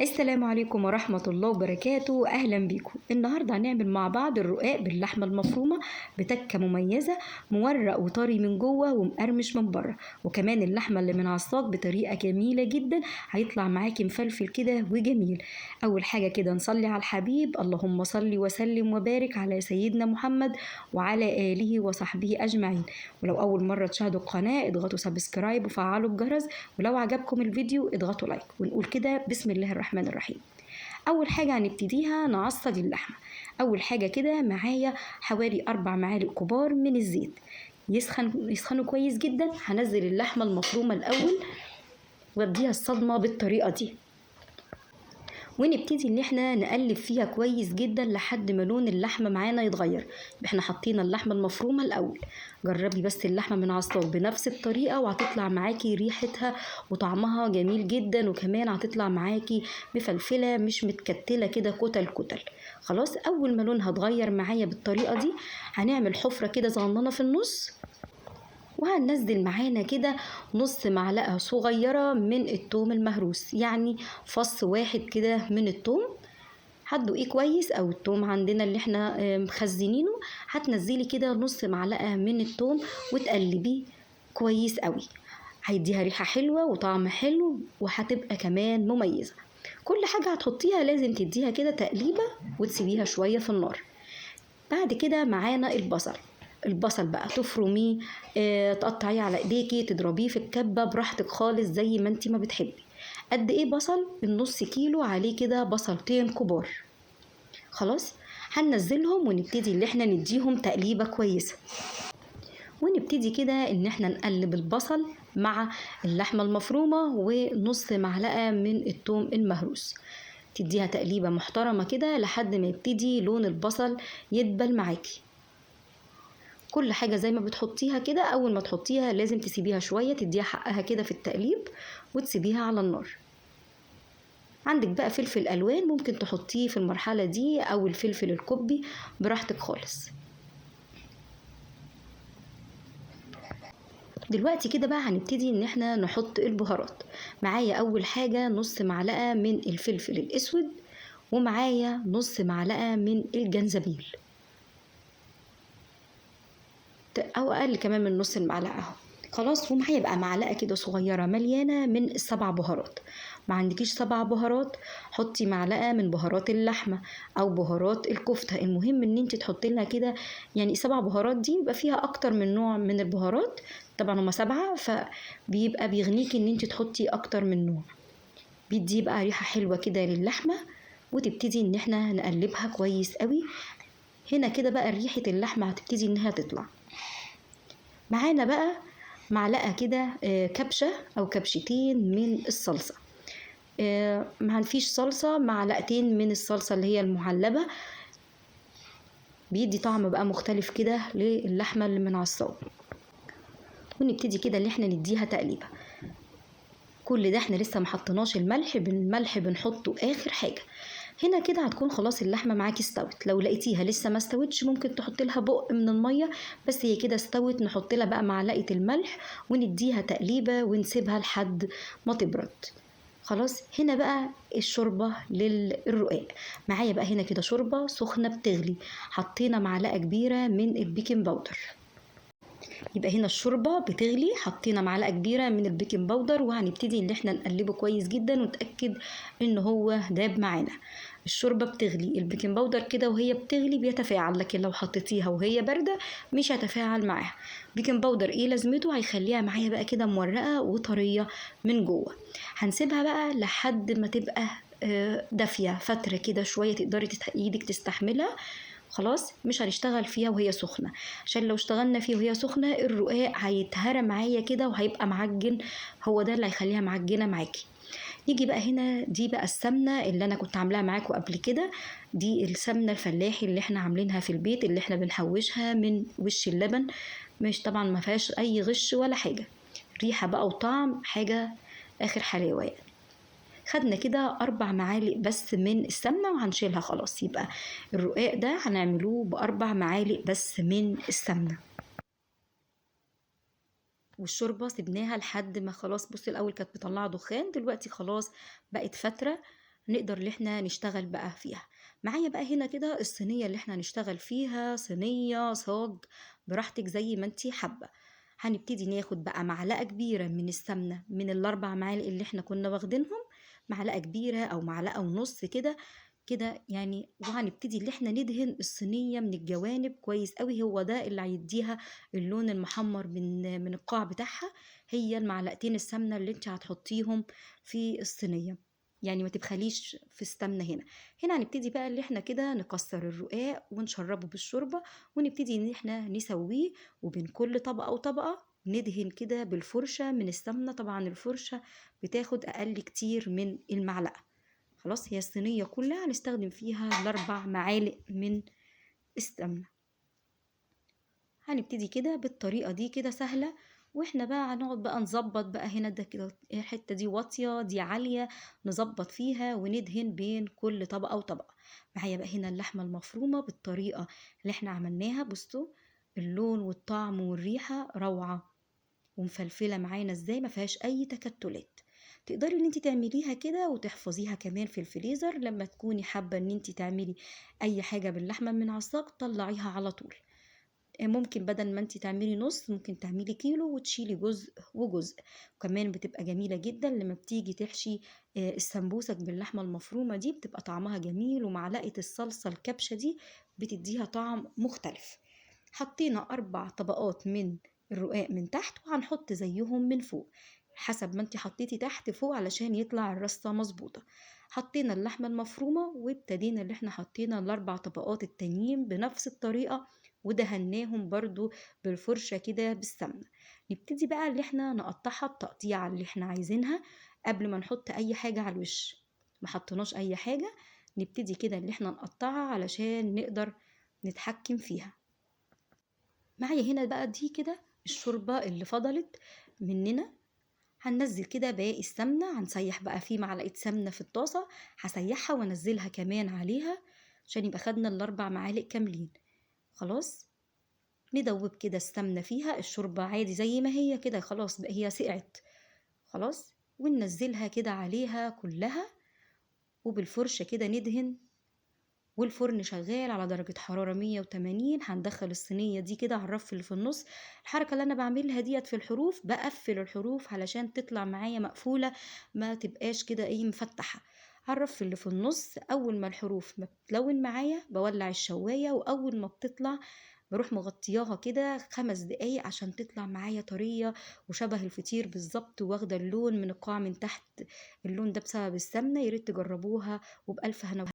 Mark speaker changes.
Speaker 1: السلام عليكم ورحمة الله وبركاته. أهلا بيكم. النهاردة هنعمل مع بعض الرقاق باللحمة المفرومة بتكة مميزة، مورق وطري من جوه ومقرمش من بره، وكمان اللحمة اللي من عصاك بطريقة جميلة جدا، هيطلع معاكي مفلفل كده وجميل. أول حاجة كده نصلي على الحبيب، اللهم صل وسلم وبارك على سيدنا محمد وعلى آله وصحبه أجمعين. ولو أول مرة تشاهدوا القناة اضغطوا سبسكرايب وفعلوا الجرس، ولو عجبكم الفيديو اضغطوا لايك. ونقول كده بسم الله الرحمن الرحيم. اول حاجه هنبتديها نعصج اللحمه. اول حاجه كده معايا حوالي 4 معالق كبار من الزيت، يسخنوا كويس جدا. هنزل اللحمه المفرومه الاول واديها الصدمه بالطريقه دي، ونبتدي ان احنا نقلب فيها كويس جدا لحد ما لون اللحمه معانا يتغير. احنا حطينا اللحمه المفرومه الاول، جربي بس اللحمه من عصاك بنفس الطريقه وهتطلع معاكي ريحتها وطعمها جميل جدا، وكمان هتطلع معاكي مفلفله مش متكتله كده كتل كتل. خلاص، اول ما لونها اتغير معايا بالطريقه دي هنعمل حفره كده صغننه في النص، وهننزل معانا كده نص معلقة صغيرة من التوم المهروس، يعني فص واحد كده من التوم. هتدوقيه كويس، او التوم عندنا اللي احنا مخزنينه. هتنزلي كده نص معلقة من التوم وتقلبيه كويس قوي، هيديها ريحة حلوة وطعم حلو وهتبقى كمان مميزة. كل حاجة هتحطيها لازم تديها كده تقليبة وتسيبيها شوية في النار. بعد كده معانا البصل بقى تفرميه، تقطعيه على ايديكي، تضربيه في الكبة براحتك خالص زي ما انتي ما بتحبي. قد ايه بصل؟ النص كيلو عليه كده بصلتين كبار. خلاص، هننزلهم ونبتدي ان احنا نديهم تقليبة كويسة، ونبتدي كده ان احنا نقلب البصل مع اللحمة المفرومة ونص معلقة من الثوم المهروس. تديها تقليبة محترمة كده لحد ما يبتدي لون البصل يدبل معاكي. كل حاجة زي ما بتحطيها كده، أول ما تحطيها لازم تسيبيها شوية تديها حقها كده في التقليب وتسيبيها على النار. عندك بقى فلفل ألوان ممكن تحطيه في المرحلة دي، أو الفلفل الكوبي براحتك خالص. دلوقتي كده بقى هنبتدي ان احنا نحط البهارات. معايا أول حاجة نص معلقة من الفلفل الأسود، ومعايا نص معلقة من الجنزبيل، او اقل كمان من نص المعلقه اهو. خلاص، ومعايا بقى معلقه كده صغيره مليانه من السبع بهارات. ما عندكيش 7 بهارات، حطي معلقه من بهارات اللحمه او بهارات الكفته. المهم ان انت تحطي لها كده، يعني 7 بهارات دي يبقى فيها اكتر من نوع من البهارات. طبعا هما 7، فبيبقى بيغنيكي ان انت تحطي اكتر من نوع. بيدي بقى ريحه حلوه كده للحمه، وتبتدي ان احنا نقلبها كويس قوي. هنا كده بقى ريحه اللحمه هتبتدي انها تطلع معانا. بقى معلقة كده كبشة أو كبشتين من الصلصة. ما فيش صلصة، معلقتين من الصلصة اللي هي المعلبة، بيدي طعم بقى مختلف كده للحمة اللي من عالصاج. ونبتدي كده اللي احنا نديها تقليبة. كل ده احنا لسه محطناش الملح، بالملح بنحطه آخر حاجة. هنا كده هتكون خلاص اللحمه معاكي استوت. لو لقيتيها لسه ما استوتش ممكن تحطي لها بق من الميه، بس هي كده استوت. نحط لها بقى معلقه الملح ونديها تقليبه ونسيبها لحد ما تبرد. خلاص، هنا بقى الشوربه للرقاق. معايا بقى هنا كده شوربه سخنه بتغلي، حطينا معلقه كبيره من البيكنج باودر. يبقى هنا الشوربه بتغلي، حطينا معلقه كبيره من البيكنج باودر، وهنبتدي ان احنا نقلبه كويس جدا ونتاكد ان هو داب معانا. الشوربه بتغلي، البيكنج باودر كده وهي بتغلي بيتفاعل، لكن لو حطيتيها وهي بارده مش هتفاعل معاها. البيكنج باودر ايه لازمته؟ هيخليها معايا بقى كده مورقه وطريه من جوه. هنسيبها بقى لحد ما تبقى دافيه فتره كده شويه، تقدري ايدك تستحملها. خلاص، مش هنشتغل فيها وهي سخنة، عشان لو اشتغلنا فيه وهي سخنة الرقاق هيتهرى معايا كده وهيبقى معجن. هو ده اللي هيخليها معجنة معاكي. يجي بقى هنا دي بقى السمنة اللي انا كنت عاملاها معاكم قبل كده. دي السمنة الفلاحي اللي احنا عاملينها في البيت، اللي احنا بنحوشها من وش اللبن. مش طبعا ما فيهاش اي غش ولا حاجة، ريحة بقى وطعم حاجة اخر حلاوة يعني. خدنا كده 4 معالق بس من السمنة وهنشيلها خلاص. يبقى الرقاق ده هنعملوه ب4 معالق بس من السمنة. والشوربة سيبناها لحد ما خلاص، بصي الأول كانت مطلعة دخان، دلوقتي خلاص بقت فترة. نقدر اللي احنا نشتغل بقى فيها. معايا بقى هنا كده الصينية اللي احنا هنشتغل فيها، صينية صاج براحتك زي ما انتي حابة. هنبتدي ناخد بقى معلقة كبيرة من السمنة من الأربع معالق اللي احنا كنا واخدينهم، معلقة كبيرة أو معلقة ونص كده كده يعني. وهنبتدي اللي احنا ندهن الصينية من الجوانب كويس قوي، هو ده اللي هيديها اللون المحمر من القاع بتاعها. هي المعلقتين السمنة اللي انت هتحطيهم في الصينية، يعني ما تبخليش في السمنة هنا. هنا هنبتدي بقى اللي احنا كده نكسر الرقاق ونشربه بالشوربة، ونبتدي ان احنا نسويه، وبين كل طبقة وطبقة ندهن كده بالفرشة من السمنة. طبعا الفرشة بتاخد أقل كتير من المعلقة. خلاص، هي الصينية كلها هنستخدم فيها الأربع معالق من السمنة. هنبتدي كده بالطريقة دي كده سهلة. واحنا بقى هنقعد بقى نظبط بقى هنا ده كده، الحتة دي واطية دي عالية، نظبط فيها وندهن بين كل طبقة وطبقة. معايا بقى هنا اللحمة المفرومة بالطريقة اللي احنا عملناها. بصوا اللون والطعم والريحة روعة ومفلفلة معانا ازاي، ما فيهاش اي تكتلات. تقدري ان انت تعمليها كده وتحفظيها كمان في الفريزر، لما تكوني حابة ان انت تعملي اي حاجة باللحمة من عصاك طلعيها على طول. ممكن بدل ما انت تعملي نص ممكن تعملي كيلو وتشيلي جزء وجزء. وكمان بتبقى جميلة جدا لما بتيجي تحشي السمبوسك باللحمة المفرومة دي، بتبقى طعمها جميل، ومعلقة الصلصة الكبشة دي بتديها طعم مختلف. حطينا 4 طبقات من الرقاق من تحت، وهنحط زيهم من فوق حسب ما انت حطيتي تحت فوق علشان يطلع الرصة مظبوطة. حطينا اللحمة المفرومة وابتدينا اللي احنا حطينا ال4 طبقات التانيين بنفس الطريقة، ودهناهم برضو بالفرشة كده بالسمنة. نبتدي بقى اللي احنا نقطعها التقطيعة اللي احنا عايزينها قبل ما نحط اي حاجة على الوش. ما حطيناش اي حاجة، نبتدي كده اللي احنا نقطعها علشان نقدر نتحكم فيها. معايا هنا بقى دي كده الشوربة اللي فضلت مننا. هننزل كده باقي السمنة، هنسيح بقى فيه معلقة سمنة في الطاسة، هسيحها وانزلها كمان عليها عشان يبقى خدنا ال4 معالق كاملين. خلاص، ندوب كده السمنة فيها، الشوربة عادي زي ما هي كده خلاص بقى هي سقعت خلاص. وننزلها كده عليها كلها، وبالفرشة كده ندهن. والفرن شغال على درجة حرارة 180. هندخل الصينية دي كده على الرف اللي في النص. الحركة اللي أنا بعملها ديت في الحروف، بقفل الحروف علشان تطلع معايا مقفولة، ما تبقاش كده ايه مفتحة. على الرف اللي في النص، أول ما الحروف ما بتلون معايا بولع الشواية، وأول ما بتطلع بروح مغطياها كده 5 دقايق عشان تطلع معايا طرية وشبه الفطير بالظبط، واخدة اللون من القاع من تحت. اللون ده بسبب السمنة. ياريت تجربوها وبألف هنا.